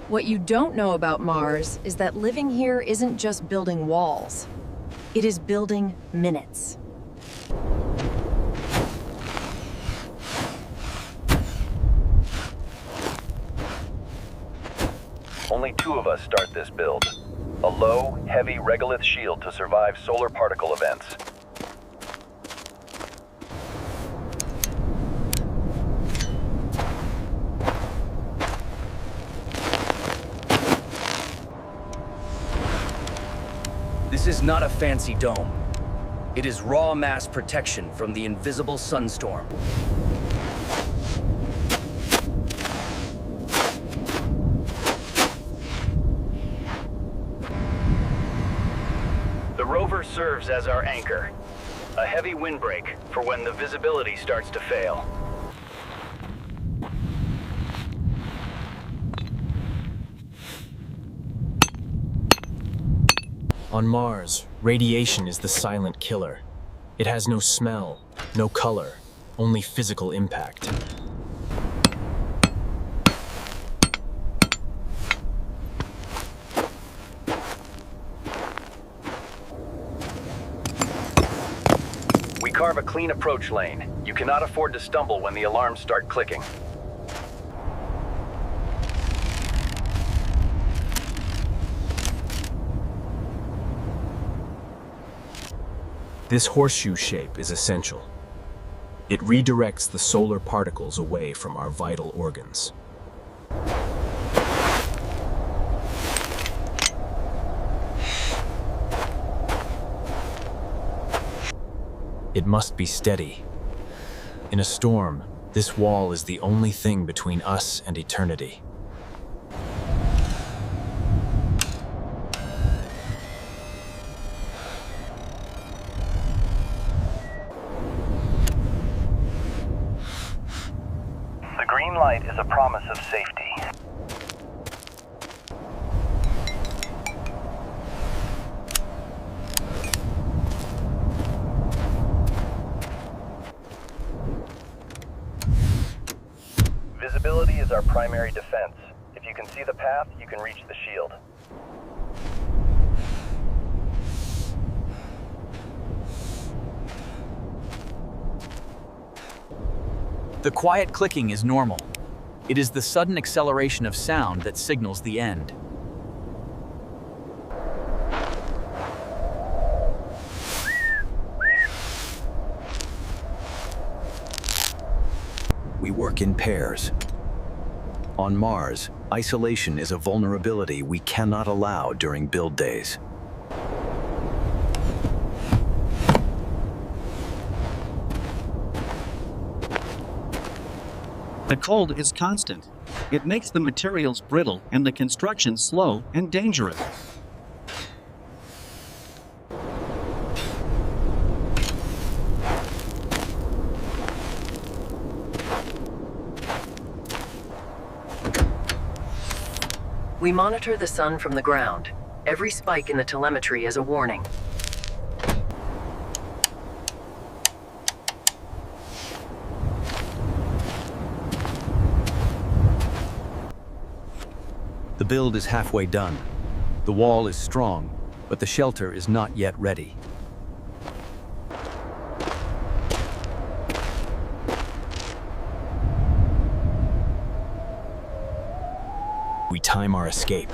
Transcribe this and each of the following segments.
What you don't know about Mars is that living here isn't just building walls. It is building minutes. Only 2 of us start this build. A low, heavy regolith shield to survive solar particle events. This is not a fancy dome. It is raw mass protection from the invisible sunstorm. The Rover serves as our anchor, a heavy windbreak for when the visibility starts to fail. On Mars, radiation is the silent killer. It has no smell, no color, only physical impact. We carve a clean approach lane. You cannot afford to stumble when the alarms start clicking. This horseshoe shape is essential. It redirects the solar particles away from our vital organs. It must be steady. In a storm, this wall is the only thing between us and eternity. The green light is a promise of safety. Visibility is our primary defense. If you can see the path, you can reach the shield. The quiet clicking is normal. It is the sudden acceleration of sound that signals the end. We work in pairs. On Mars, isolation is a vulnerability we cannot allow during build days. The cold is constant. It makes the materials brittle and the construction slow and dangerous. We monitor the sun from the ground. Every spike in the telemetry is a warning. The build is halfway done. The wall is strong, but the shelter is not yet ready. We time our escape.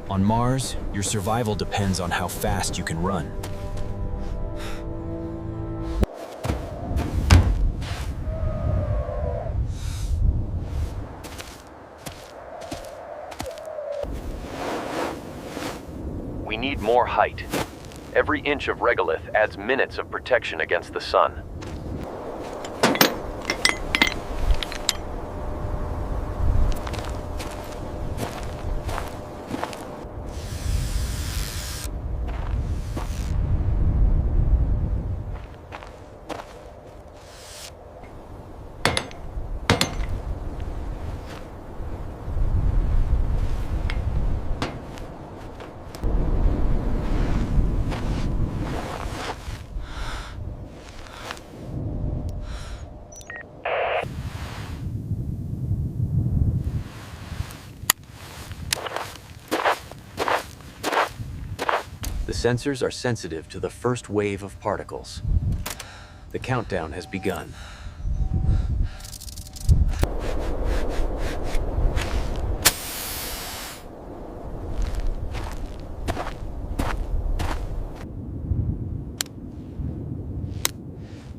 On Mars, your survival depends on how fast you can run. We need more height. Every inch of regolith adds minutes of protection against the sun. The sensors are sensitive to the first wave of particles. The countdown has begun.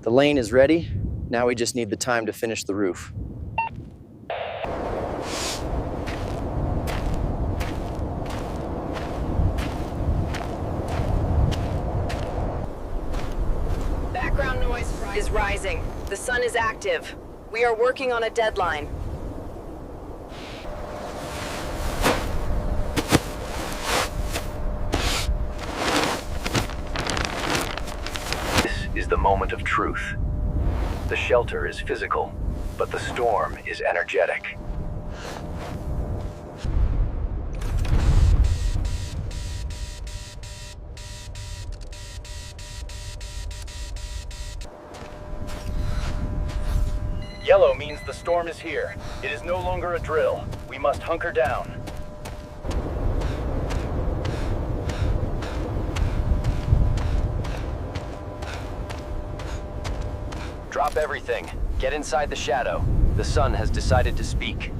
The lane is ready. Now we just need the time to finish the roof. Background noise is rising. The sun is active. We are working on a deadline. This is the moment of truth. The shelter is physical, but the storm is energetic. Yellow means the storm is here. It is no longer a drill. We must hunker down. Drop everything. Get inside the shadow. The sun has decided to speak.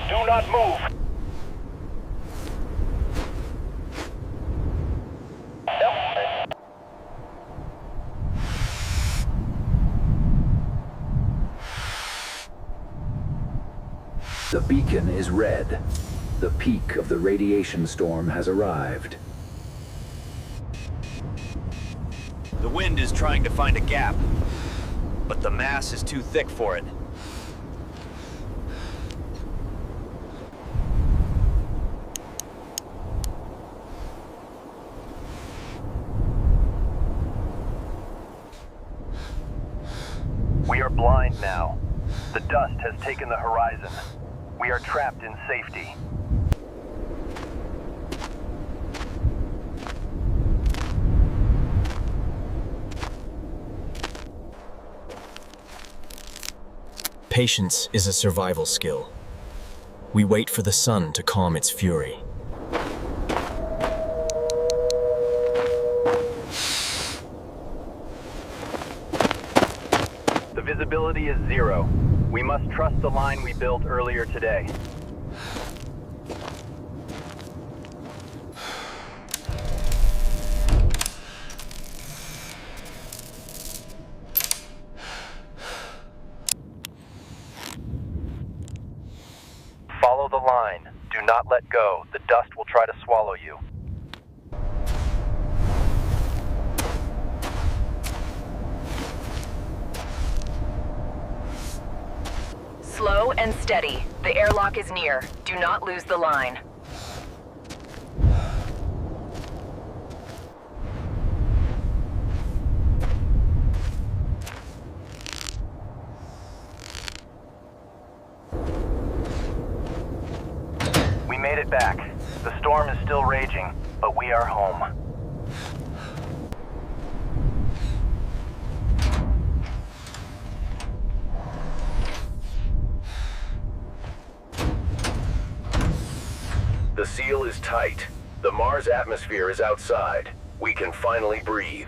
Do not move! The beacon is red. The peak of the radiation storm has arrived. The wind is trying to find a gap, but the mass is too thick for it. We are blind now. The dust has taken the horizon. We are trapped in safety. Patience is a survival skill. We wait for the sun to calm its fury. The visibility is 0. We must trust the line we built earlier today. Follow the line. Do not let go. The dust will try to swallow you. Slow and steady. The airlock is near. Do not lose the line. We made it back. The storm is still raging, but we are home. The seal is tight. The Mars atmosphere is outside. We can finally breathe.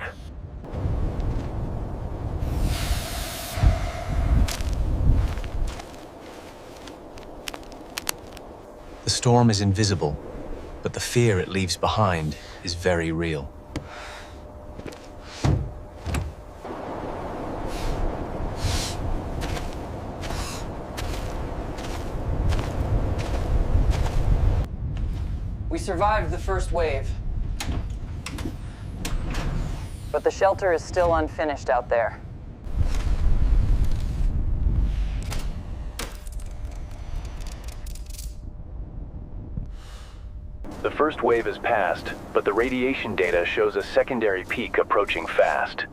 The storm is invisible, but the fear it leaves behind is very real. We survived the first wave. But the shelter is still unfinished out there. The first wave is past, but the radiation data shows a secondary peak approaching fast.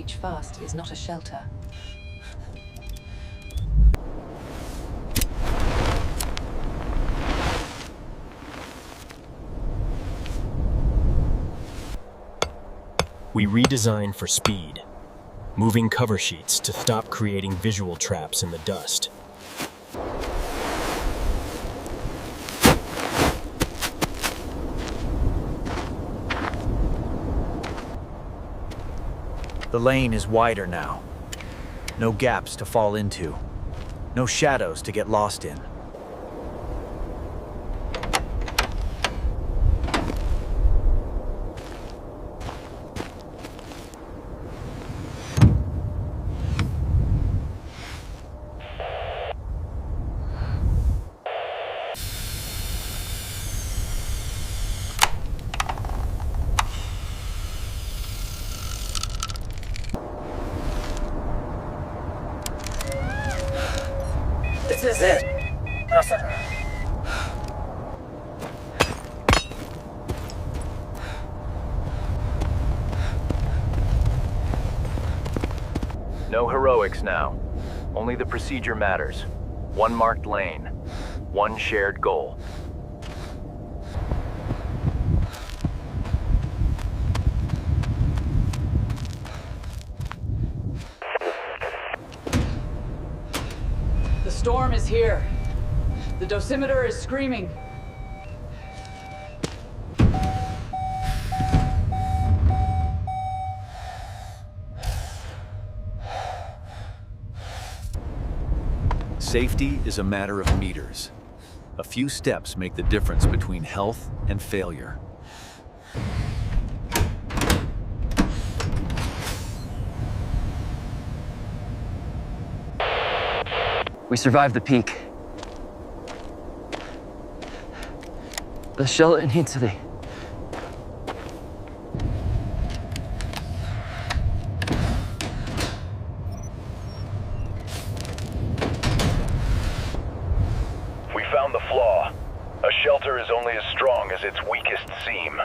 reach fast is not a shelter. We redesign for speed, moving cover sheets to stop creating visual traps in the dust. The lane is wider now. No gaps to fall into. No shadows to get lost in. This is it. No heroics now. Only the procedure matters. One marked lane. One shared goal. The storm is here. The dosimeter is screaming. Safety is a matter of meters. A few steps make the difference between health and failure. We survived the peak. The shelter needs to be. We found the flaw. A shelter is only as strong as its weakest seam.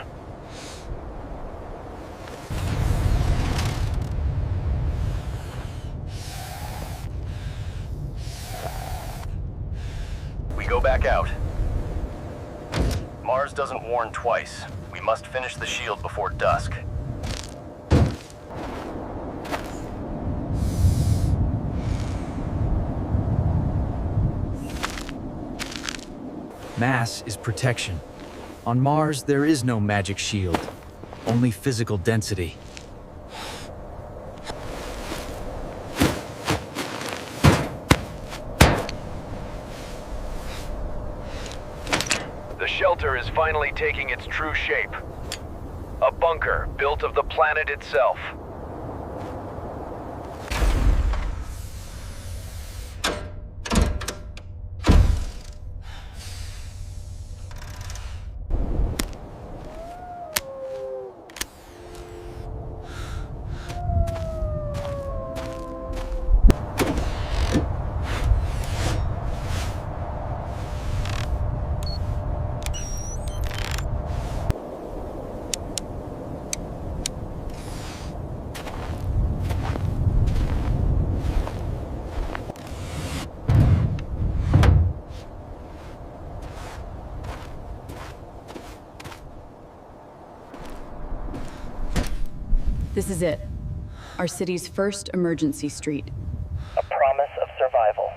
We go back out. Mars doesn't warn twice. We must finish the shield before dusk. Mass is protection. On Mars, there is no magic shield, only physical density. The shelter is finally taking its true shape. A bunker built of the planet itself. This is it. Our city's first emergency street. A promise of survival.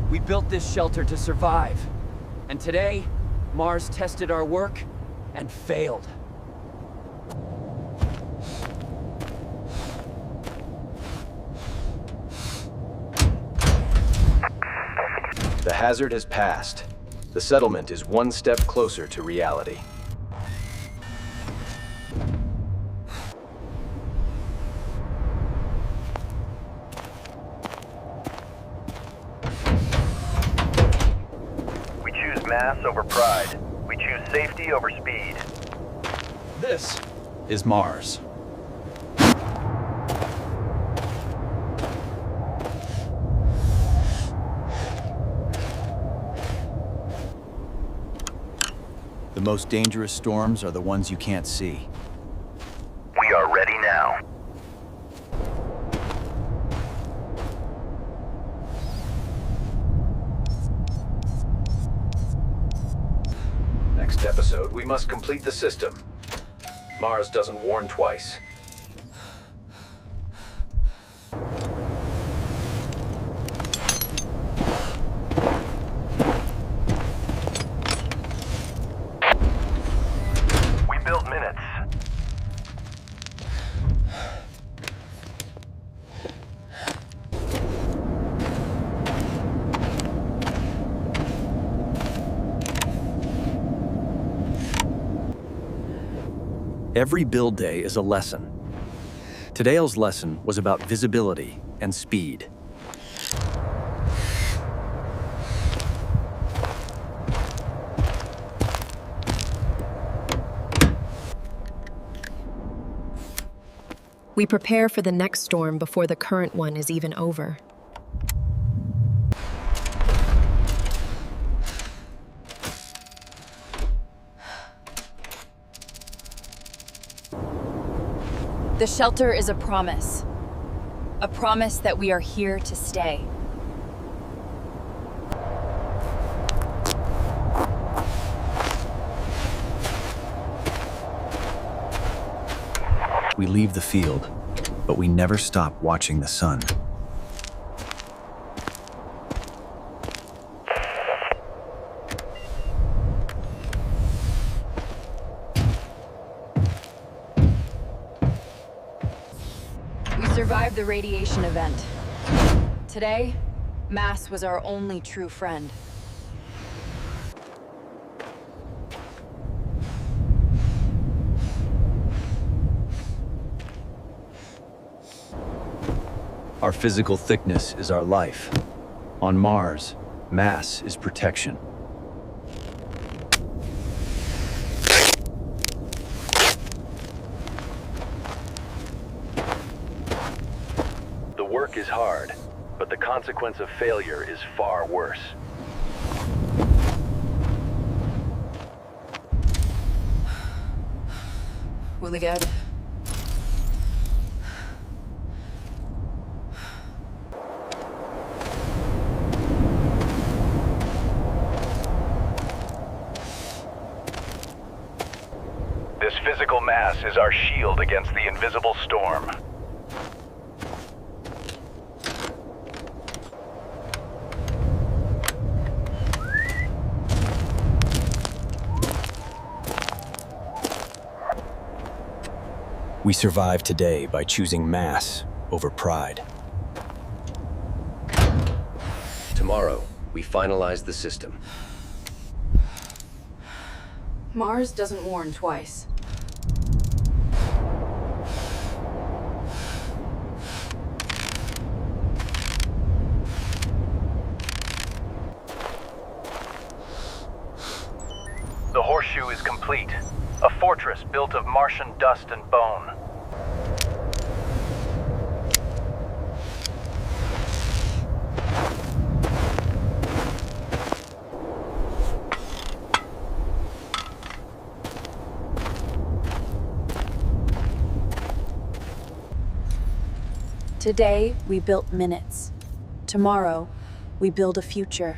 We built this shelter to survive. And today, Mars tested our work and failed. The hazard has passed. The settlement is one step closer to reality. We choose mass over pride. We choose safety over speed. This is Mars. The most dangerous storms are the ones you can't see. We are ready now. Next episode, we must complete the system. Mars doesn't warn twice. We built minutes. Every build day is a lesson. Today's lesson was about visibility and speed. We prepare for the next storm before the current one is even over. The shelter is a promise that we are here to stay. We leave the field, but we never stop watching the sun. We survived the radiation event. Today, mass was our only true friend. Our physical thickness is our life. On Mars, mass is protection. The work is hard, but the consequence of failure is far worse. Obrigado. This physical mass is our shield against the invisible storm. We survive today by choosing mass over pride. Tomorrow, we finalize the system. Mars doesn't warn twice. The horseshoe is complete. A fortress built of Martian dust and bone. Today, we built minutes. Tomorrow, we build a future.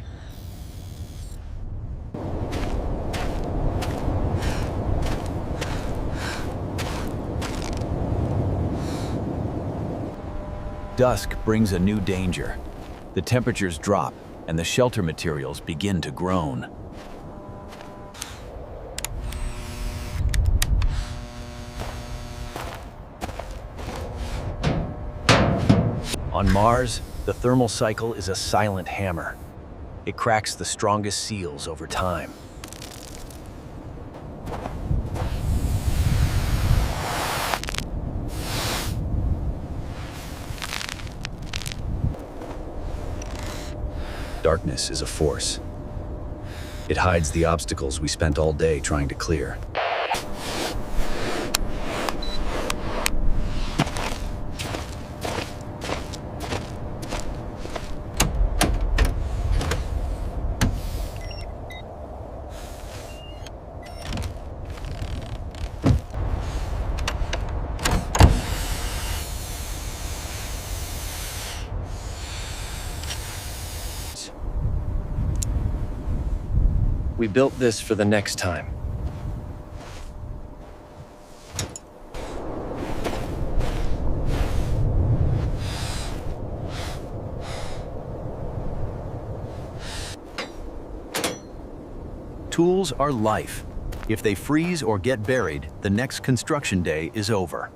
Dusk brings a new danger. The temperatures drop, and the shelter materials begin to groan. On Mars, the thermal cycle is a silent hammer. It cracks the strongest seals over time. Darkness is a force. It hides the obstacles we spent all day trying to clear. We built this for the next time. Tools are life. If they freeze or get buried, the next construction day is over.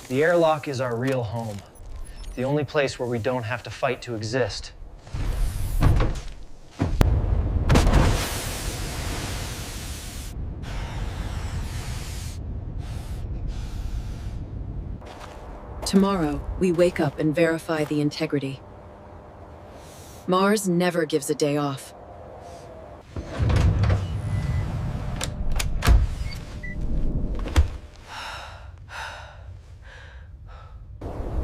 The airlock is our real home. The only place where we don't have to fight to exist. Tomorrow, we wake up and verify the integrity. Mars never gives a day off.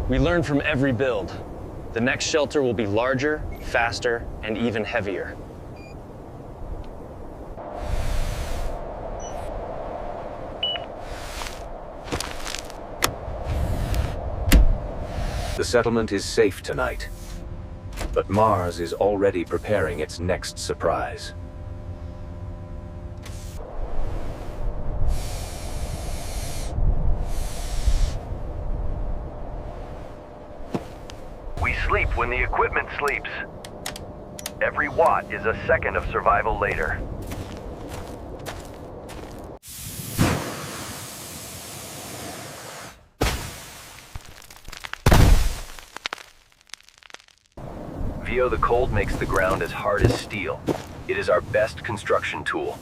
We learn from every build. The next shelter will be larger, faster, and even heavier. The settlement is safe tonight, but Mars is already preparing its next surprise. We sleep when the equipment sleeps. Every watt is a second of survival later. Vio, the cold makes the ground as hard as steel. It is our best construction tool.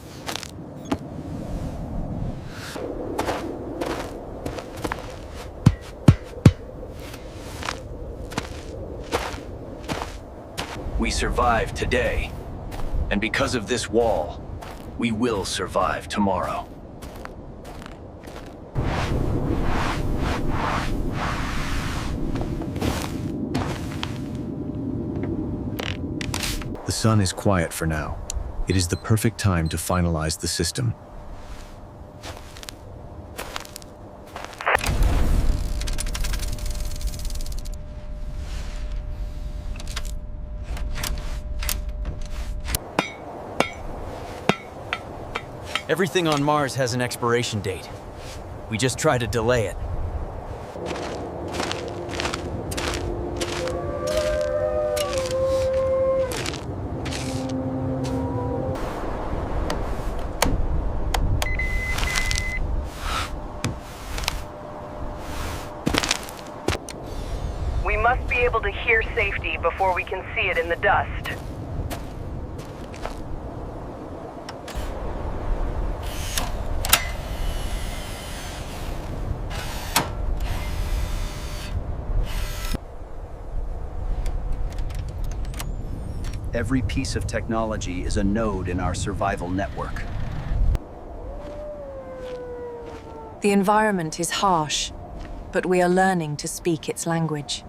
We survived today, and because of this wall, we will survive tomorrow. The sun is quiet for now. It is the perfect time to finalize the system. Everything on Mars has an expiration date. We just try to delay it. We must be able to hear safety before we can see it in the dust. Every piece of technology is a node in our survival network. The environment is harsh, but we are learning to speak its language.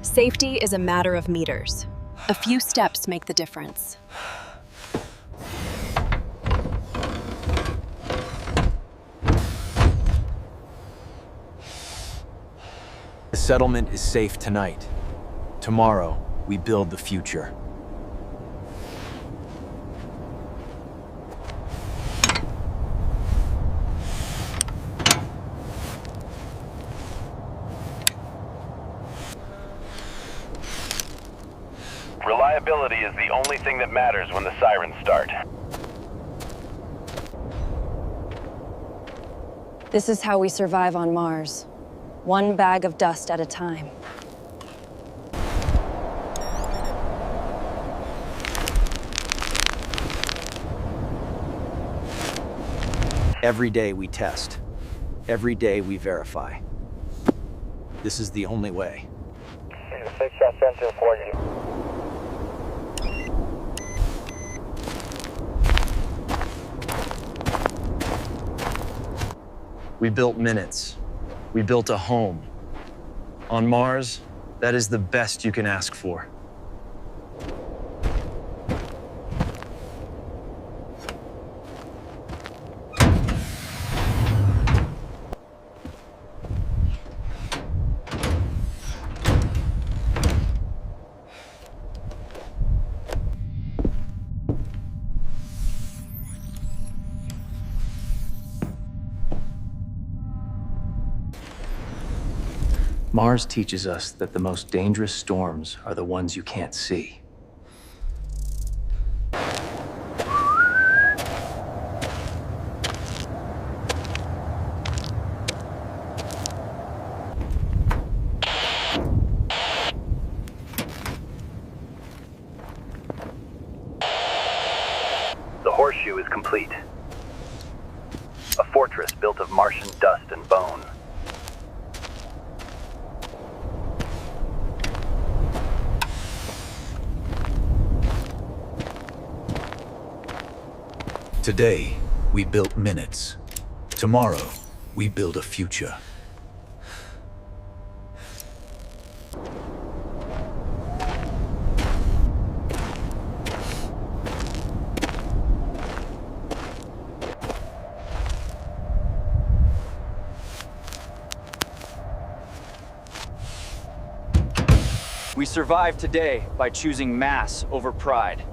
Safety is a matter of meters. A few steps make the difference. The settlement is safe tonight. Tomorrow, we build the future. Reliability is the only thing that matters when the sirens start. This is how we survive on Mars. One bag of dust at a time. Every day we test. Every day we verify. This is the only way. Fix that sensor for you. We built minutes. We built a home. On Mars, that is the best you can ask for. Mars teaches us that the most dangerous storms are the ones you can't see. The horseshoe is complete. A fortress built of Martian dust and bone. Today, we built minutes. Tomorrow, we build a future. We survived today by choosing mass over pride.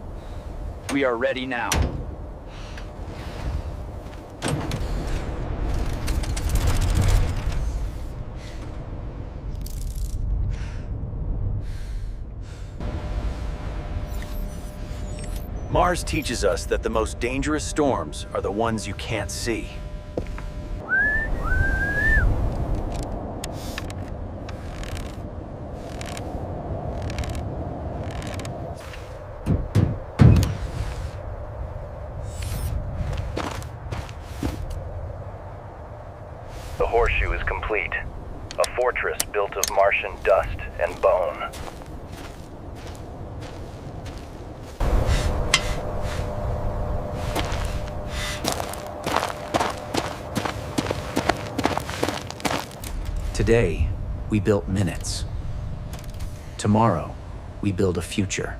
We are ready now. Mars teaches us that the most dangerous storms are the ones you can't see. The horseshoe is complete. A fortress built of Martian dust and bone. Today, we built minutes. Tomorrow, we build a future.